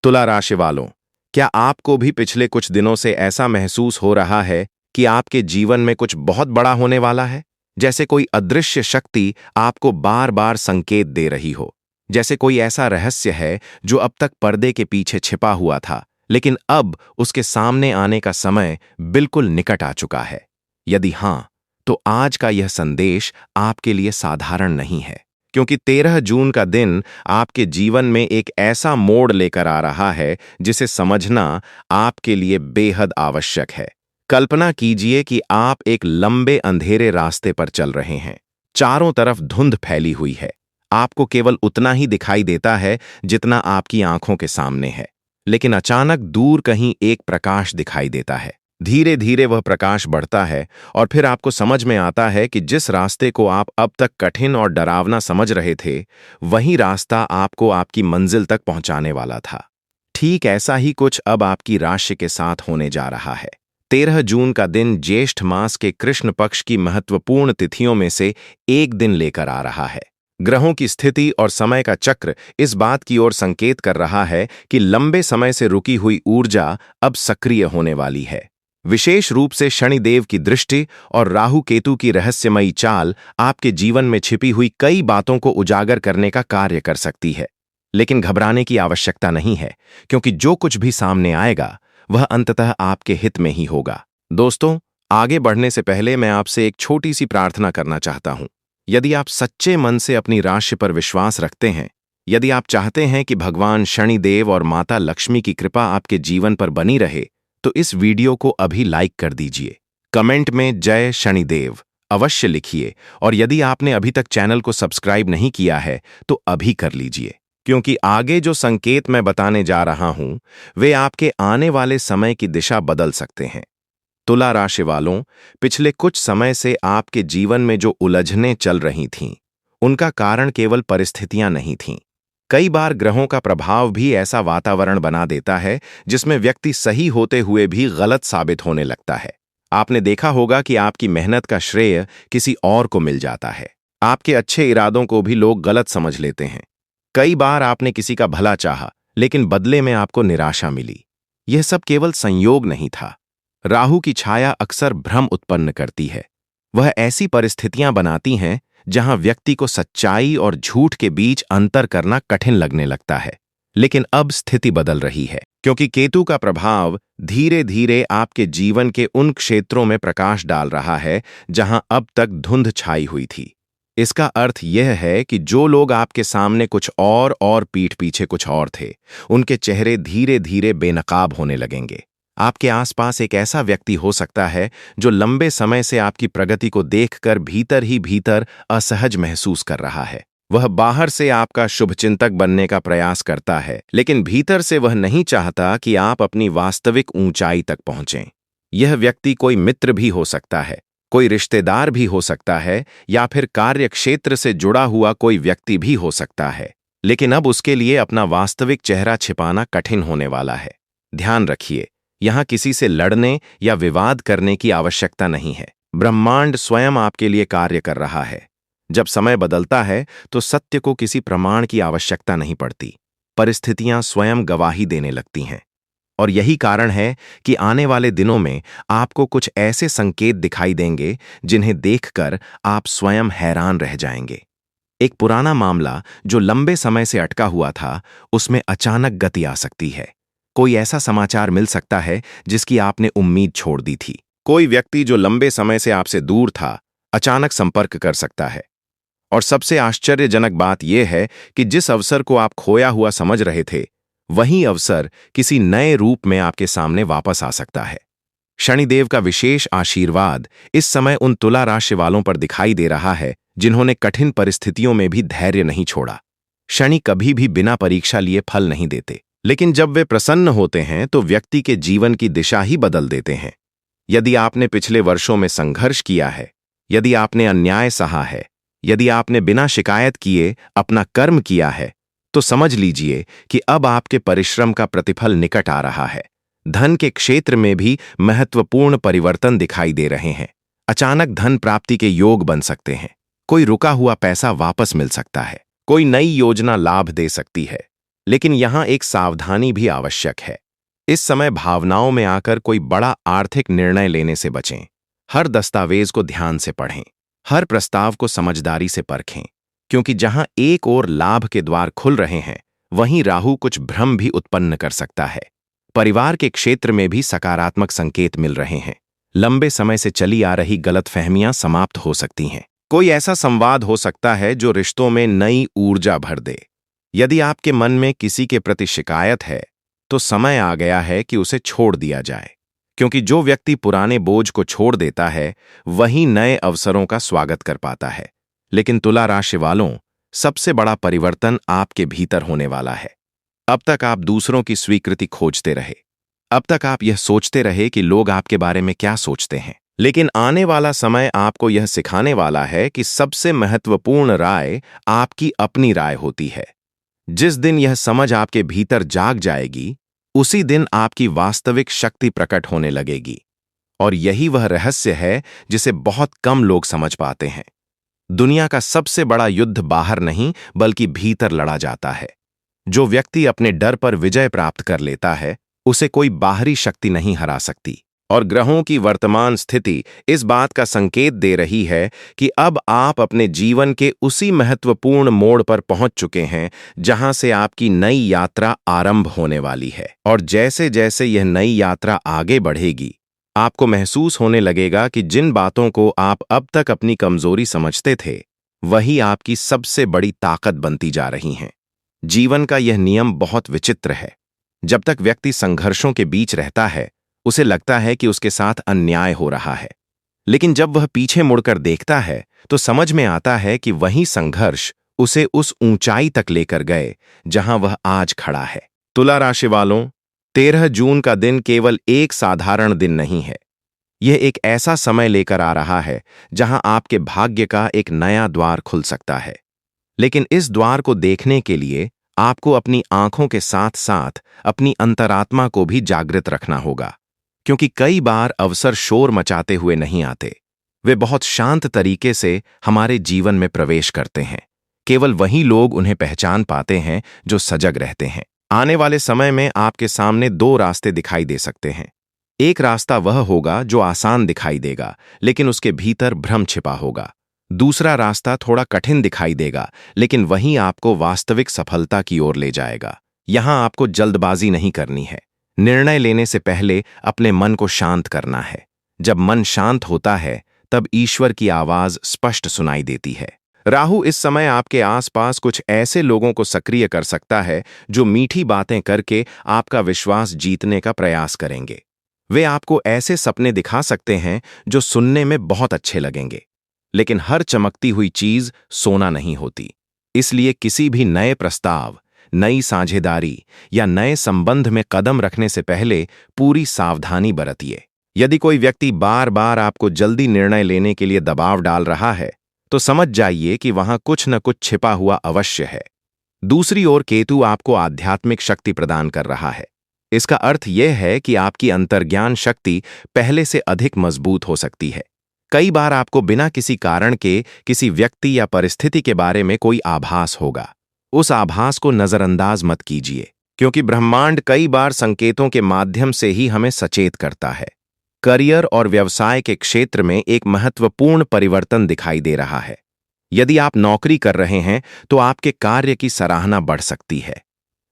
तुला राशि वालों, क्या आपको भी पिछले कुछ दिनों से ऐसा महसूस हो रहा है कि आपके जीवन में कुछ बहुत बड़ा होने वाला है? जैसे कोई अदृश्य शक्ति आपको बार बार संकेत दे रही हो। जैसे कोई ऐसा रहस्य है जो अब तक पर्दे के पीछे छिपा हुआ था, लेकिन अब उसके सामने आने का समय बिल्कुल निकट आ चुका है। यदि हाँ, तो आज का यह संदेश आपके लिए साधारण नहीं है, क्योंकि 13 जून का दिन आपके जीवन में एक ऐसा मोड़ लेकर आ रहा है जिसे समझना आपके लिए बेहद आवश्यक है। कल्पना कीजिए कि आप एक लंबे अंधेरे रास्ते पर चल रहे हैं। चारों तरफ धुंध फैली हुई है। आपको केवल उतना ही दिखाई देता है जितना आपकी आंखों के सामने है। लेकिन अचानक दूर कहीं एक प्रकाश दिखाई देता है। धीरे धीरे वह प्रकाश बढ़ता है और फिर आपको समझ में आता है कि जिस रास्ते को आप अब तक कठिन और डरावना समझ रहे थे, वही रास्ता आपको आपकी मंजिल तक पहुंचाने वाला था। ठीक ऐसा ही कुछ अब आपकी राशि के साथ होने जा रहा है। 13 जून का दिन ज्येष्ठ मास के कृष्ण पक्ष की महत्वपूर्ण तिथियों में से एक दिन लेकर आ रहा है। ग्रहों की स्थिति और समय का चक्र इस बात की ओर संकेत कर रहा है कि लंबे समय से रुकी हुई ऊर्जा अब सक्रिय होने वाली है। विशेष रूप से शनिदेव की दृष्टि और राहु केतु की रहस्यमयी चाल आपके जीवन में छिपी हुई कई बातों को उजागर करने का कार्य कर सकती है। लेकिन घबराने की आवश्यकता नहीं है, क्योंकि जो कुछ भी सामने आएगा वह अंततः आपके हित में ही होगा। दोस्तों, आगे बढ़ने से पहले मैं आपसे एक छोटी सी प्रार्थना करना चाहता हूं। यदि आप सच्चे मन से अपनी राशि पर विश्वास रखते हैं, यदि आप चाहते हैं कि भगवान शनिदेव और माता लक्ष्मी की कृपा आपके जीवन पर बनी रहे, तो इस वीडियो को अभी लाइक कर दीजिए। कमेंट में जय शनिदेव अवश्य लिखिए, और यदि आपने अभी तक चैनल को सब्सक्राइब नहीं किया है तो अभी कर लीजिए, क्योंकि आगे जो संकेत मैं बताने जा रहा हूं वे आपके आने वाले समय की दिशा बदल सकते हैं। तुला राशि वालों, पिछले कुछ समय से आपके जीवन में जो उलझनें चल रही थीं, उनका कारण केवल परिस्थितियां नहीं थीं। कई बार ग्रहों का प्रभाव भी ऐसा वातावरण बना देता है जिसमें व्यक्ति सही होते हुए भी गलत साबित होने लगता है। आपने देखा होगा कि आपकी मेहनत का श्रेय किसी और को मिल जाता है। आपके अच्छे इरादों को भी लोग गलत समझ लेते हैं। कई बार आपने किसी का भला चाहा, लेकिन बदले में आपको निराशा मिली। यह सब केवल संयोग नहीं था। राहु की छाया अक्सर भ्रम उत्पन्न करती है। वह ऐसी परिस्थितियां बनाती हैं जहां व्यक्ति को सच्चाई और झूठ के बीच अंतर करना कठिन लगने लगता है। लेकिन अब स्थिति बदल रही है, क्योंकि केतु का प्रभाव धीरे धीरे आपके जीवन के उन क्षेत्रों में प्रकाश डाल रहा है जहां अब तक धुंध छाई हुई थी। इसका अर्थ यह है कि जो लोग आपके सामने कुछ और पीठ पीछे कुछ और थे, उनके चेहरे धीरे धीरे बेनकाब होने लगेंगे। आपके आसपास एक ऐसा व्यक्ति हो सकता है जो लंबे समय से आपकी प्रगति को देखकर भीतर ही भीतर असहज महसूस कर रहा है। वह बाहर से आपका शुभचिंतक बनने का प्रयास करता है, लेकिन भीतर से वह नहीं चाहता कि आप अपनी वास्तविक ऊंचाई तक पहुंचें। यह व्यक्ति कोई मित्र भी हो सकता है, कोई रिश्तेदार भी हो सकता है, या फिर कार्य क्षेत्र से जुड़ा हुआ कोई व्यक्ति भी हो सकता है। लेकिन अब उसके लिए अपना वास्तविक चेहरा छिपाना कठिन होने वाला है। ध्यान रखिए, यहां किसी से लड़ने या विवाद करने की आवश्यकता नहीं है। ब्रह्मांड स्वयं आपके लिए कार्य कर रहा है। जब समय बदलता है तो सत्य को किसी प्रमाण की आवश्यकता नहीं पड़ती। परिस्थितियां स्वयं गवाही देने लगती हैं। और यही कारण है कि आने वाले दिनों में आपको कुछ ऐसे संकेत दिखाई देंगे जिन्हें देखकर आप स्वयं हैरान रह जाएंगे। एक पुराना मामला जो लंबे समय से अटका हुआ था, उसमें अचानक गति आ सकती है। कोई ऐसा समाचार मिल सकता है जिसकी आपने उम्मीद छोड़ दी थी। कोई व्यक्ति जो लंबे समय से आपसे दूर था, अचानक संपर्क कर सकता है। और सबसे आश्चर्यजनक बात यह है कि जिस अवसर को आप खोया हुआ समझ रहे थे, वही अवसर किसी नए रूप में आपके सामने वापस आ सकता है। शनिदेव का विशेष आशीर्वाद इस समय उन तुला राशि वालों पर दिखाई दे रहा है जिन्होंने कठिन परिस्थितियों में भी धैर्य नहीं छोड़ा। शनि कभी भी बिना परीक्षा लिए फल नहीं देते, लेकिन जब वे प्रसन्न होते हैं तो व्यक्ति के जीवन की दिशा ही बदल देते हैं। यदि आपने पिछले वर्षों में संघर्ष किया है, यदि आपने अन्याय सहा है, यदि आपने बिना शिकायत किए अपना कर्म किया है, तो समझ लीजिए कि अब आपके परिश्रम का प्रतिफल निकट आ रहा है। धन के क्षेत्र में भी महत्वपूर्ण परिवर्तन दिखाई दे रहे हैं। अचानक धन प्राप्ति के योग बन सकते हैं। कोई रुका हुआ पैसा वापस मिल सकता है। कोई नई योजना लाभ दे सकती है। लेकिन यहाँ एक सावधानी भी आवश्यक है। इस समय भावनाओं में आकर कोई बड़ा आर्थिक निर्णय लेने से बचें। हर दस्तावेज को ध्यान से पढ़ें, हर प्रस्ताव को समझदारी से परखें, क्योंकि जहां एक ओर लाभ के द्वार खुल रहे हैं, वहीं राहु कुछ भ्रम भी उत्पन्न कर सकता है। परिवार के क्षेत्र में भी सकारात्मक संकेत मिल रहे हैं। लंबे समय से चली आ रही गलतफहमियां समाप्त हो सकती हैं। कोई ऐसा संवाद हो सकता है जो रिश्तों में नई ऊर्जा भर दे। यदि आपके मन में किसी के प्रति शिकायत है, तो समय आ गया है कि उसे छोड़ दिया जाए, क्योंकि जो व्यक्ति पुराने बोझ को छोड़ देता है, वही नए अवसरों का स्वागत कर पाता है। लेकिन तुला राशि वालों, सबसे बड़ा परिवर्तन आपके भीतर होने वाला है। अब तक आप दूसरों की स्वीकृति खोजते रहे, अब तक आप यह सोचते रहे कि लोग आपके बारे में क्या सोचते हैं। लेकिन आने वाला समय आपको यह सिखाने वाला है कि सबसे महत्वपूर्ण राय आपकी अपनी राय होती है। जिस दिन यह समझ आपके भीतर जाग जाएगी, उसी दिन आपकी वास्तविक शक्ति प्रकट होने लगेगी। और यही वह रहस्य है जिसे बहुत कम लोग समझ पाते हैं। दुनिया का सबसे बड़ा युद्ध बाहर नहीं, बल्कि भीतर लड़ा जाता है। जो व्यक्ति अपने डर पर विजय प्राप्त कर लेता है, उसे कोई बाहरी शक्ति नहीं हरा सकती। और ग्रहों की वर्तमान स्थिति इस बात का संकेत दे रही है कि अब आप अपने जीवन के उसी महत्वपूर्ण मोड़ पर पहुंच चुके हैं जहां से आपकी नई यात्रा आरंभ होने वाली है। और जैसे जैसे यह नई यात्रा आगे बढ़ेगी, आपको महसूस होने लगेगा कि जिन बातों को आप अब तक अपनी कमजोरी समझते थे, वही आपकी सबसे बड़ी ताकत बनती जा रही हैं। जीवन का यह नियम बहुत विचित्र है। जब तक व्यक्ति संघर्षों के बीच रहता है, उसे लगता है कि उसके साथ अन्याय हो रहा है। लेकिन जब वह पीछे मुड़कर देखता है, तो समझ में आता है कि वही संघर्ष उसे उस ऊंचाई तक लेकर गए जहां वह आज खड़ा है। तुला राशि वालों, 13 जून का दिन केवल एक साधारण दिन नहीं है। यह एक ऐसा समय लेकर आ रहा है जहां आपके भाग्य का एक नया द्वार खुल सकता है। लेकिन इस द्वार को देखने के लिए आपको अपनी आंखों के साथ साथ अपनी अंतरात्मा को भी जागृत रखना होगा, क्योंकि कई बार अवसर शोर मचाते हुए नहीं आते। वे बहुत शांत तरीके से हमारे जीवन में प्रवेश करते हैं। केवल वही लोग उन्हें पहचान पाते हैं जो सजग रहते हैं। आने वाले समय में आपके सामने दो रास्ते दिखाई दे सकते हैं। एक रास्ता वह होगा जो आसान दिखाई देगा, लेकिन उसके भीतर भ्रम छिपा होगा। दूसरा रास्ता थोड़ा कठिन दिखाई देगा, लेकिन वहीं आपको वास्तविक सफलता की ओर ले जाएगा। यहां आपको जल्दबाजी नहीं करनी है। निर्णय लेने से पहले अपने मन को शांत करना है। जब मन शांत होता है, तब ईश्वर की आवाज स्पष्ट सुनाई देती है। राहु इस समय आपके आसपास कुछ ऐसे लोगों को सक्रिय कर सकता है जो मीठी बातें करके आपका विश्वास जीतने का प्रयास करेंगे। वे आपको ऐसे सपने दिखा सकते हैं जो सुनने में बहुत अच्छे लगेंगे, लेकिन हर चमकती हुई चीज सोना नहीं होती। इसलिए किसी भी नए प्रस्ताव, नई साझेदारी या नए संबंध में कदम रखने से पहले पूरी सावधानी बरतिए। यदि कोई व्यक्ति बार बार आपको जल्दी निर्णय लेने के लिए दबाव डाल रहा है, तो समझ जाइए कि वहां कुछ न कुछ छिपा हुआ अवश्य है। दूसरी ओर केतु आपको आध्यात्मिक शक्ति प्रदान कर रहा है। इसका अर्थ यह है कि आपकी अंतर्ज्ञान शक्ति पहले से अधिक मजबूत हो सकती है। कई बार आपको बिना किसी कारण के किसी व्यक्ति या परिस्थिति के बारे में कोई आभास होगा। उस आभास को नजरअंदाज मत कीजिए, क्योंकि ब्रह्मांड कई बार संकेतों के माध्यम से ही हमें सचेत करता है। करियर और व्यवसाय के क्षेत्र में एक महत्वपूर्ण परिवर्तन दिखाई दे रहा है। यदि आप नौकरी कर रहे हैं, तो आपके कार्य की सराहना बढ़ सकती है।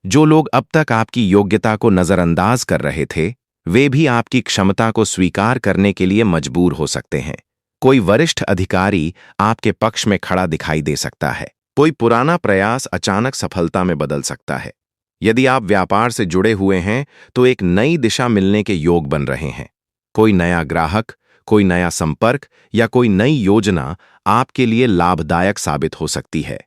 जो लोग अब तक आपकी योग्यता को नजरअंदाज कर रहे थे, वे भी आपकी क्षमता को स्वीकार करने के लिए मजबूर हो सकते हैं। कोई वरिष्ठ अधिकारी आपके पक्ष में खड़ा दिखाई दे सकता है। कोई पुराना प्रयास अचानक सफलता में बदल सकता है। यदि आप व्यापार से जुड़े हुए हैं, तो एक नई दिशा मिलने के योग बन रहे हैं। कोई नया ग्राहक, कोई नया संपर्क या कोई नई योजना आपके लिए लाभदायक साबित हो सकती है।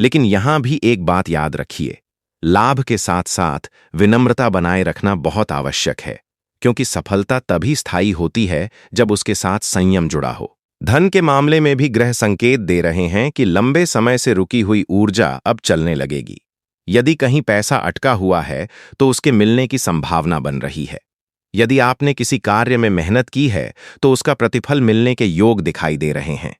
लेकिन यहां भी एक बात याद रखिए, लाभ के साथ साथ विनम्रता बनाए रखना बहुत आवश्यक है, क्योंकि सफलता तभी स्थायी होती है जब उसके साथ संयम जुड़ा हो। धन के मामले में भी ग्रह संकेत दे रहे हैं कि लंबे समय से रुकी हुई ऊर्जा अब चलने लगेगी। यदि कहीं पैसा अटका हुआ है, तो उसके मिलने की संभावना बन रही है। यदि आपने किसी कार्य में मेहनत की है, तो उसका प्रतिफल मिलने के योग दिखाई दे रहे हैं।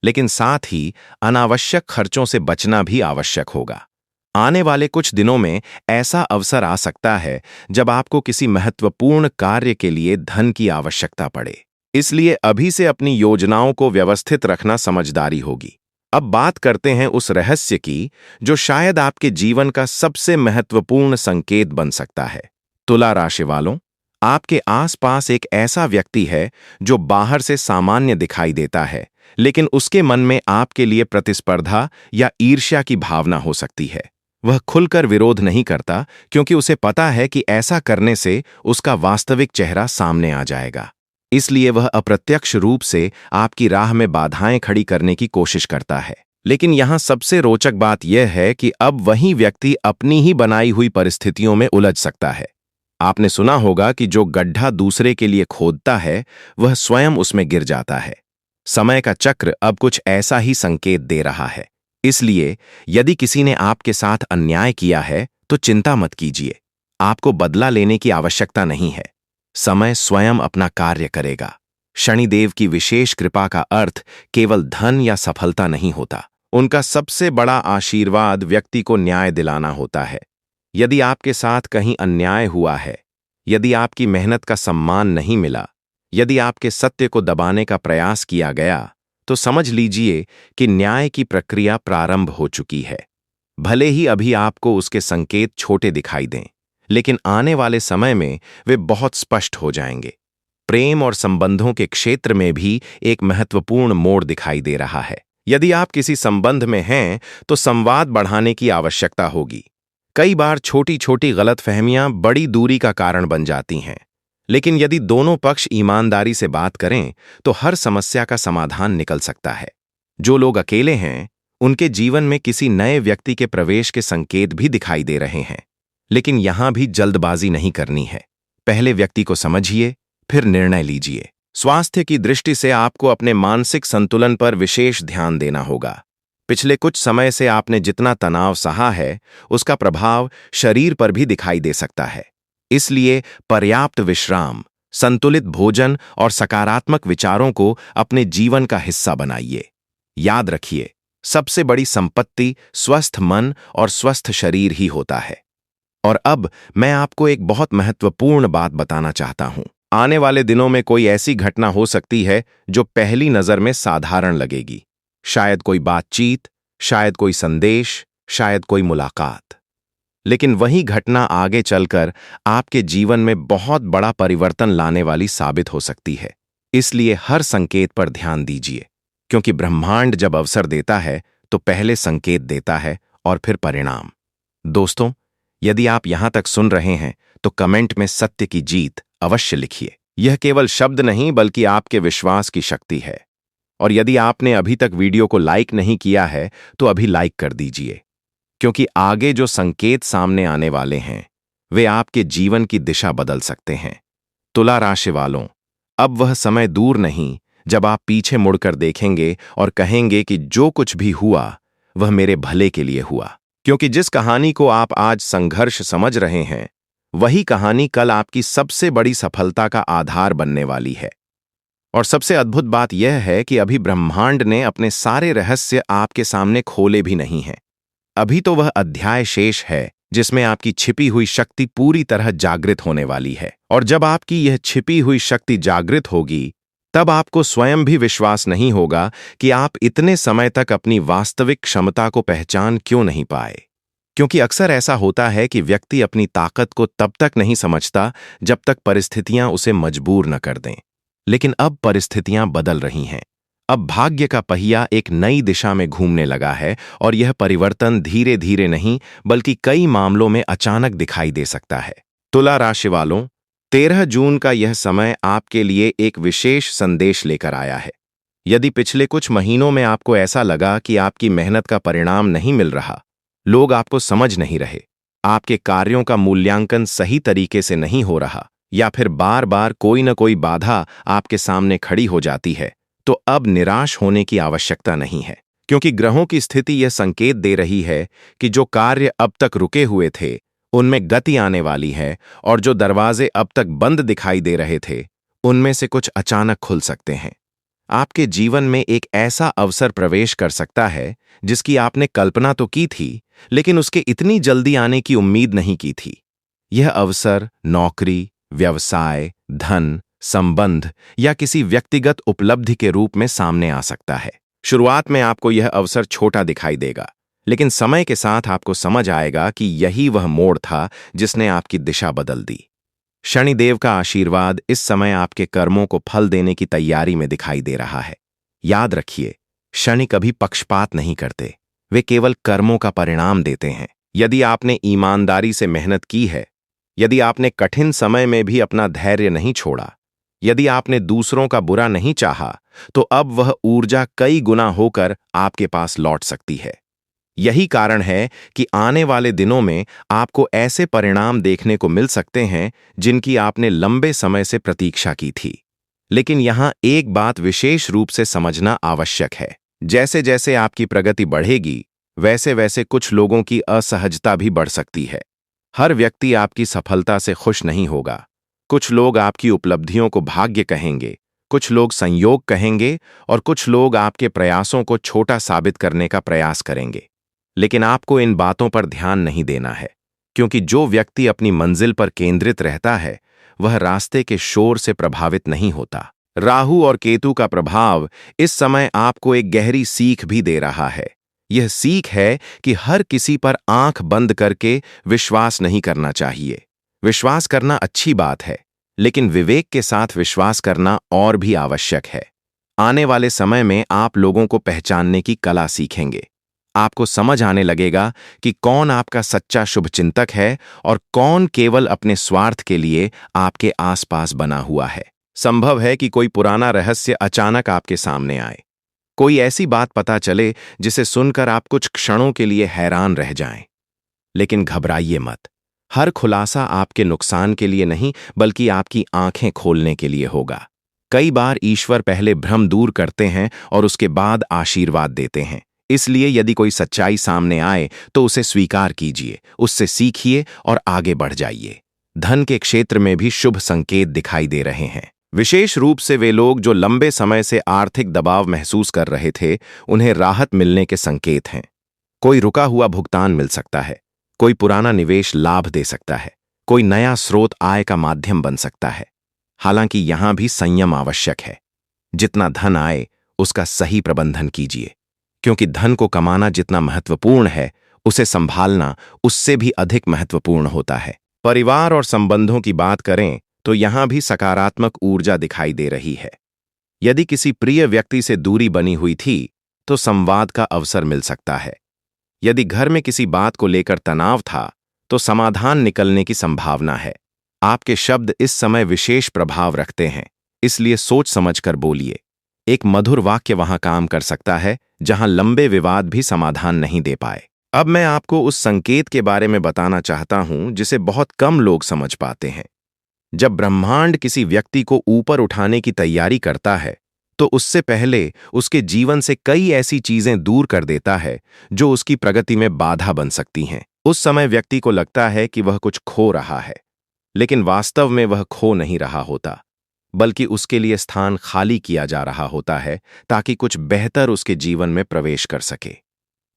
लेकिन साथ ही अनावश्यक खर्चों से बचना भी आवश्यक होगा। आने वाले कुछ दिनों में ऐसा अवसर आ सकता है जब आपको किसी महत्वपूर्ण कार्य के लिए धन की आवश्यकता पड़े। इसलिए अभी से अपनी योजनाओं को व्यवस्थित रखना समझदारी होगी। अब बात करते हैं उस रहस्य की जो शायद आपके जीवन का सबसे महत्वपूर्ण संकेत बन सकता है। तुला राशि वालों, आपके आसपास एक ऐसा व्यक्ति है जो बाहर से सामान्य दिखाई देता है, लेकिन उसके मन में आपके लिए प्रतिस्पर्धा या ईर्ष्या की भावना हो सकती है। वह खुलकर विरोध नहीं करता क्योंकि उसे पता है कि ऐसा करने से उसका वास्तविक चेहरा सामने आ जाएगा। इसलिए वह अप्रत्यक्ष रूप से आपकी राह में बाधाएं खड़ी करने की कोशिश करता है। लेकिन यहाँ सबसे रोचक बात यह है कि अब वही व्यक्ति अपनी ही बनाई हुई परिस्थितियों में उलझ सकता है। आपने सुना होगा कि जो गड्ढा दूसरे के लिए खोदता है वह स्वयं उसमें गिर जाता है। समय का चक्र अब कुछ ऐसा ही संकेत दे रहा है। इसलिए यदि किसी ने आपके साथ अन्याय किया है तो चिंता मत कीजिए। आपको बदला लेने की आवश्यकता नहीं है। समय स्वयं अपना कार्य करेगा। शनिदेव की विशेष कृपा का अर्थ केवल धन या सफलता नहीं होता। उनका सबसे बड़ा आशीर्वाद व्यक्ति को न्याय दिलाना होता है। यदि आपके साथ कहीं अन्याय हुआ है, यदि आपकी मेहनत का सम्मान नहीं मिला, यदि आपके सत्य को दबाने का प्रयास किया गया, तो समझ लीजिए कि न्याय की प्रक्रिया प्रारंभ हो चुकी है। भले ही अभी आपको उसके संकेत छोटे दिखाई दें, लेकिन आने वाले समय में वे बहुत स्पष्ट हो जाएंगे। प्रेम और संबंधों के क्षेत्र में भी एक महत्वपूर्ण मोड़ दिखाई दे रहा है। यदि आप किसी संबंध में हैं, तो संवाद बढ़ाने की आवश्यकता होगी। कई बार छोटी छोटी गलतफहमियां बड़ी दूरी का कारण बन जाती हैं, लेकिन यदि दोनों पक्ष ईमानदारी से बात करें, तो हर समस्या का समाधान निकल सकता है। जो लोग अकेले हैं, उनके जीवन में किसी नए व्यक्ति के प्रवेश के संकेत भी दिखाई दे रहे हैं। लेकिन यहां भी जल्दबाजी नहीं करनी है। पहले व्यक्ति को समझिए, फिर निर्णय लीजिए। स्वास्थ्य की दृष्टि से आपको अपने मानसिक संतुलन पर विशेष ध्यान देना होगा। पिछले कुछ समय से आपने जितना तनाव सहा है, उसका प्रभाव शरीर पर भी दिखाई दे सकता है। इसलिए पर्याप्त विश्राम, संतुलित भोजन और सकारात्मक विचारों को अपने जीवन का हिस्सा बनाइए। याद रखिए, सबसे बड़ी संपत्ति स्वस्थ मन और स्वस्थ शरीर ही होता है। और अब मैं आपको एक बहुत महत्वपूर्ण बात बताना चाहता हूं। आने वाले दिनों में कोई ऐसी घटना हो सकती है जो पहली नजर में साधारण लगेगी। शायद कोई बातचीत, शायद कोई संदेश, शायद कोई मुलाकात। लेकिन वही घटना आगे चलकर आपके जीवन में बहुत बड़ा परिवर्तन लाने वाली साबित हो सकती है। इसलिए हर संकेत पर ध्यान दीजिए, क्योंकि ब्रह्मांड जब अवसर देता है तो पहले संकेत देता है और फिर परिणाम। दोस्तों, यदि आप यहां तक सुन रहे हैं तो कमेंट में सत्य की जीत अवश्य लिखिए। यह केवल शब्द नहीं बल्कि आपके विश्वास की शक्ति है। और यदि आपने अभी तक वीडियो को लाइक नहीं किया है तो अभी लाइक कर दीजिए, क्योंकि आगे जो संकेत सामने आने वाले हैं वे आपके जीवन की दिशा बदल सकते हैं। तुला राशि वालों, अब वह समय दूर नहीं जब आप पीछे मुड़कर देखेंगे और कहेंगे कि जो कुछ भी हुआ वह मेरे भले के लिए हुआ। क्योंकि जिस कहानी को आप आज संघर्ष समझ रहे हैं, वही कहानी कल आपकी सबसे बड़ी सफलता का आधार बनने वाली है। और सबसे अद्भुत बात यह है कि अभी ब्रह्मांड ने अपने सारे रहस्य आपके सामने खोले भी नहीं हैं। अभी तो वह अध्याय शेष है जिसमें आपकी छिपी हुई शक्ति पूरी तरह जागृत होने वाली है। और जब आपकी यह छिपी हुई शक्ति जागृत होगी, तब आपको स्वयं भी विश्वास नहीं होगा कि आप इतने समय तक अपनी वास्तविक क्षमता को पहचान क्यों नहीं पाए। क्योंकि अक्सर ऐसा होता है कि व्यक्ति अपनी ताकत को तब तक नहीं समझता जब तक परिस्थितियां उसे मजबूर न कर दें। लेकिन अब परिस्थितियां बदल रही हैं। अब भाग्य का पहिया एक नई दिशा में घूमने लगा है और यह परिवर्तन धीरे धीरे नहीं बल्कि कई मामलों में अचानक दिखाई दे सकता है। तुला राशि वालों, 13 जून का यह समय आपके लिए एक विशेष संदेश लेकर आया है। यदि पिछले कुछ महीनों में आपको ऐसा लगा कि आपकी मेहनत का परिणाम नहीं मिल रहा, लोग आपको समझ नहीं रहे, आपके कार्यों का मूल्यांकन सही तरीके से नहीं हो रहा, या फिर बार बार कोई न कोई बाधा आपके सामने खड़ी हो जाती है, तो अब निराश होने की आवश्यकता नहीं है। क्योंकि ग्रहों की स्थिति यह संकेत दे रही है कि जो कार्य अब तक रुके हुए थे उनमें गति आने वाली है, और जो दरवाजे अब तक बंद दिखाई दे रहे थे उनमें से कुछ अचानक खुल सकते हैं। आपके जीवन में एक ऐसा अवसर प्रवेश कर सकता है जिसकी आपने कल्पना तो की थी, लेकिन उसके इतनी जल्दी आने की उम्मीद नहीं की थी। यह अवसर नौकरी, व्यवसाय, धन, संबंध या किसी व्यक्तिगत उपलब्धि के रूप में सामने आ सकता है। शुरुआत में आपको यह अवसर छोटा दिखाई देगा, लेकिन समय के साथ आपको समझ आएगा कि यही वह मोड़ था जिसने आपकी दिशा बदल दी। शनिदेव का आशीर्वाद इस समय आपके कर्मों को फल देने की तैयारी में दिखाई दे रहा है। याद रखिए, शनि कभी पक्षपात नहीं करते, वे केवल कर्मों का परिणाम देते हैं। यदि आपने ईमानदारी से मेहनत की है, यदि आपने कठिन समय में भी अपना धैर्य नहीं छोड़ा, यदि आपने दूसरों का बुरा नहीं चाहा, तो अब वह ऊर्जा कई गुना होकर आपके पास लौट सकती है। यही कारण है कि आने वाले दिनों में आपको ऐसे परिणाम देखने को मिल सकते हैं जिनकी आपने लंबे समय से प्रतीक्षा की थी। लेकिन यहां एक बात विशेष रूप से समझना आवश्यक है। जैसे जैसे आपकी प्रगति बढ़ेगी, वैसे वैसे कुछ लोगों की असहजता भी बढ़ सकती है। हर व्यक्ति आपकी सफलता से खुश नहीं होगा। कुछ लोग आपकी उपलब्धियों को भाग्य कहेंगे, कुछ लोग संयोग कहेंगे और कुछ लोग आपके प्रयासों को छोटा साबित करने का प्रयास करेंगे। लेकिन आपको इन बातों पर ध्यान नहीं देना है, क्योंकि जो व्यक्ति अपनी मंजिल पर केंद्रित रहता है, वह रास्ते के शोर से प्रभावित नहीं होता। राहु और केतु का प्रभाव इस समय आपको एक गहरी सीख भी दे रहा है। यह सीख है कि हर किसी पर आंख बंद करके विश्वास नहीं करना चाहिए। विश्वास करना अच्छी बात है, लेकिन विवेक के साथ विश्वास करना और भी आवश्यक है। आने वाले समय में आप लोगों को पहचानने की कला सीखेंगे। आपको समझ आने लगेगा कि कौन आपका सच्चा शुभचिंतक है और कौन केवल अपने स्वार्थ के लिए आपके आसपास बना हुआ है। संभव है कि कोई पुराना रहस्य अचानक आपके सामने आए, कोई ऐसी बात पता चले जिसे सुनकर आप कुछ क्षणों के लिए हैरान रह जाएं। लेकिन घबराइए मत, हर खुलासा आपके नुकसान के लिए नहीं, बल्कि आपकी आंखें खोलने के लिए होगा। कई बार ईश्वर पहले भ्रम दूर करते हैं और उसके बाद आशीर्वाद देते हैं। इसलिए यदि कोई सच्चाई सामने आए तो उसे स्वीकार कीजिए, उससे सीखिए और आगे बढ़ जाइए। धन के क्षेत्र में भी शुभ संकेत दिखाई दे रहे हैं। विशेष रूप से वे लोग जो लंबे समय से आर्थिक दबाव महसूस कर रहे थे, उन्हें राहत मिलने के संकेत हैं। कोई रुका हुआ भुगतान मिल सकता है, कोई पुराना निवेश लाभ दे सकता है, कोई नया स्रोत आय का माध्यम बन सकता है। हालांकि यहां भी संयम आवश्यक है। जितना धन आए, उसका सही प्रबंधन कीजिए, क्योंकि धन को कमाना जितना महत्वपूर्ण है, उसे संभालना उससे भी अधिक महत्वपूर्ण होता है। परिवार और संबंधों की बात करें तो यहां भी सकारात्मक ऊर्जा दिखाई दे रही है। यदि किसी प्रिय व्यक्ति से दूरी बनी हुई थी, तो संवाद का अवसर मिल सकता है। यदि घर में किसी बात को लेकर तनाव था, तो समाधान निकलने की संभावना है। आपके शब्द इस समय विशेष प्रभाव रखते हैं, इसलिए सोच समझकर बोलिए। एक मधुर वाक्य वहां काम कर सकता है जहां लंबे विवाद भी समाधान नहीं दे पाए। अब मैं आपको उस संकेत के बारे में बताना चाहता हूं जिसे बहुत कम लोग समझ पाते हैं। जब ब्रह्मांड किसी व्यक्ति को ऊपर उठाने की तैयारी करता है, तो उससे पहले उसके जीवन से कई ऐसी चीजें दूर कर देता है जो उसकी प्रगति में बाधा बन सकती हैं। उस समय व्यक्ति को लगता है कि वह कुछ खो रहा है, लेकिन वास्तव में वह खो नहीं रहा होता, बल्कि उसके लिए स्थान खाली किया जा रहा होता है ताकि कुछ बेहतर उसके जीवन में प्रवेश कर सके।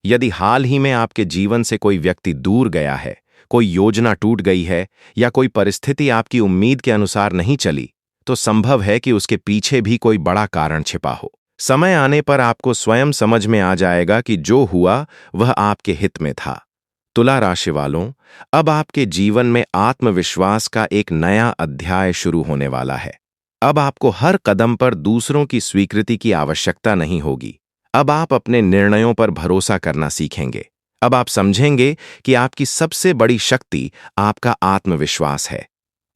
यदि हाल ही में आपके जीवन से कोई व्यक्ति दूर गया है, कोई योजना टूट गई है या कोई परिस्थिति आपकी उम्मीद के अनुसार नहीं चली, तो संभव है कि उसके पीछे भी कोई बड़ा कारण छिपा हो। समय आने पर आपको स्वयं समझ में आ जाएगा कि जो हुआ वह आपके हित में था। तुला राशि वालों, अब आपके जीवन में आत्मविश्वास का एक नया अध्याय शुरू होने वाला है। अब आपको हर कदम पर दूसरों की स्वीकृति की आवश्यकता नहीं होगी। अब आप अपने निर्णयों पर भरोसा करना सीखेंगे। अब आप समझेंगे कि आपकी सबसे बड़ी शक्ति आपका आत्मविश्वास है,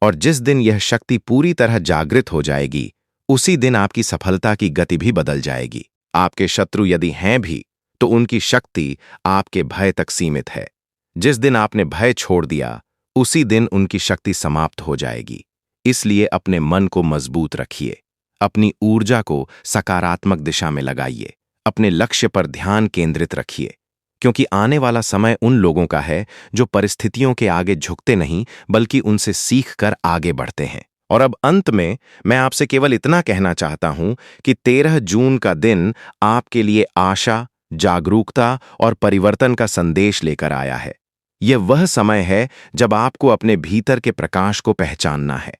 और जिस दिन यह शक्ति पूरी तरह जागृत हो जाएगी, उसी दिन आपकी सफलता की गति भी बदल जाएगी। आपके शत्रु यदि हैं भी, तो उनकी शक्ति आपके भय तक सीमित है। जिस दिन आपने भय छोड़ दिया, उसी दिन उनकी शक्ति समाप्त हो जाएगी। इसलिए अपने मन को मजबूत रखिए, अपनी ऊर्जा को सकारात्मक दिशा में लगाइए, अपने लक्ष्य पर ध्यान केंद्रित रखिए, क्योंकि आने वाला समय उन लोगों का है जो परिस्थितियों के आगे झुकते नहीं, बल्कि उनसे सीखकर आगे बढ़ते हैं। और अब अंत में मैं आपसे केवल इतना कहना चाहता हूं कि 13 जून का दिन आपके लिए आशा, जागरूकता और परिवर्तन का संदेश लेकर आया है। यह वह समय है जब आपको अपने भीतर के प्रकाश को पहचानना है,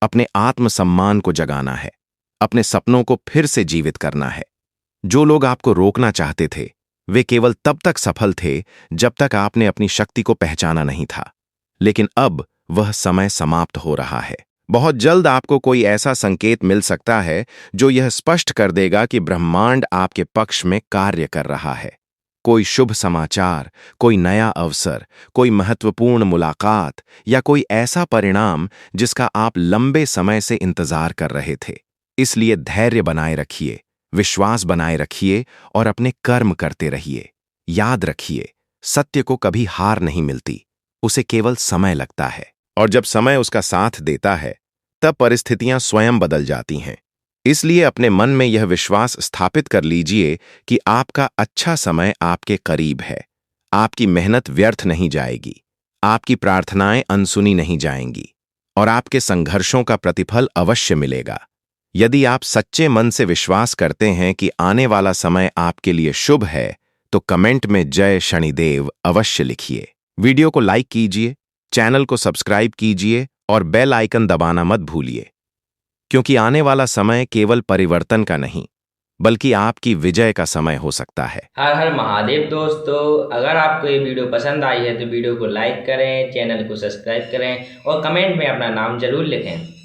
अपने आत्मसम्मान को जगाना है, अपने सपनों को फिर से जीवित करना है। जो लोग आपको रोकना चाहते थे, वे केवल तब तक सफल थे जब तक आपने अपनी शक्ति को पहचाना नहीं था। लेकिन अब वह समय समाप्त हो रहा है। बहुत जल्द आपको कोई ऐसा संकेत मिल सकता है जो यह स्पष्ट कर देगा कि ब्रह्मांड आपके पक्ष में कार्य कर रहा है। कोई शुभ समाचार, कोई नया अवसर, कोई महत्वपूर्ण मुलाकात या कोई ऐसा परिणाम जिसका आप लंबे समय से इंतजार कर रहे थे। इसलिए धैर्य बनाए रखिए, विश्वास बनाए रखिए और अपने कर्म करते रहिए। याद रखिए, सत्य को कभी हार नहीं मिलती, उसे केवल समय लगता है। और जब समय उसका साथ देता है, तब परिस्थितियां स्वयं बदल जाती हैं। इसलिए अपने मन में यह विश्वास स्थापित कर लीजिए कि आपका अच्छा समय आपके करीब है। आपकी मेहनत व्यर्थ नहीं जाएगी, आपकी प्रार्थनाएं अनसुनी नहीं जाएंगी और आपके संघर्षों का प्रतिफल अवश्य मिलेगा। यदि आप सच्चे मन से विश्वास करते हैं कि आने वाला समय आपके लिए शुभ है, तो कमेंट में जय शनिदेव अवश्य लिखिए। वीडियो को लाइक कीजिए, चैनल को सब्सक्राइब कीजिए और बेल आइकन दबाना मत भूलिए, क्योंकि आने वाला समय केवल परिवर्तन का नहीं, बल्कि आपकी विजय का समय हो सकता है। हर हर महादेव दोस्तों, अगर आपको ये वीडियो पसंद आई है तो वीडियो को लाइक करें, चैनल को सब्सक्राइब करें और कमेंट में अपना नाम जरूर लिखें।